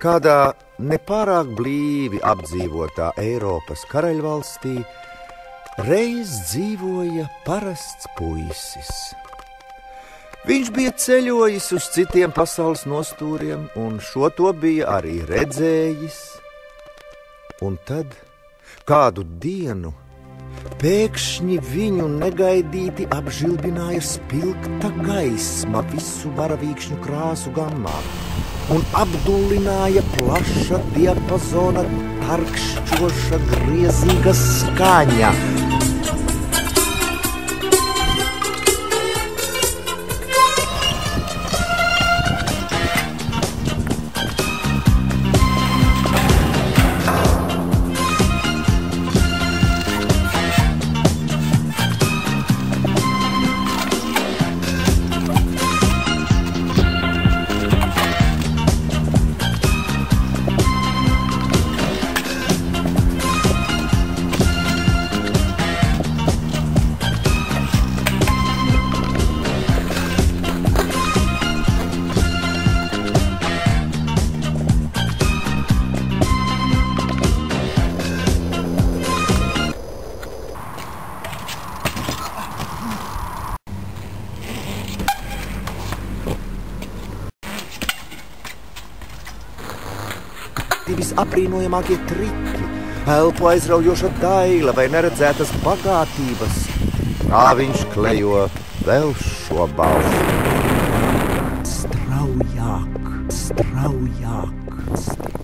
Kādā nepārāk blīvi apdzīvotā Eiropas karaļvalstī reiz dzīvoja parasts puisis. Viņš bija ceļojis uz citiem pasaules nostūriem, un šo to bija arī redzējis. Un tad kādu dienu pēkšņi viņu negaidīti apžilbināja spilgta gaisma visu varavīkšņu krāsu gammā un apdullināja plaša diapazona tarkšķoša griezīga skaņa. Visapbrīnojamākie triki, elpu aizraujoša daila vai neredzētas bagātības. Kā viņš klejo vēl šo balsi. Straujāk, straujāk, straujāk.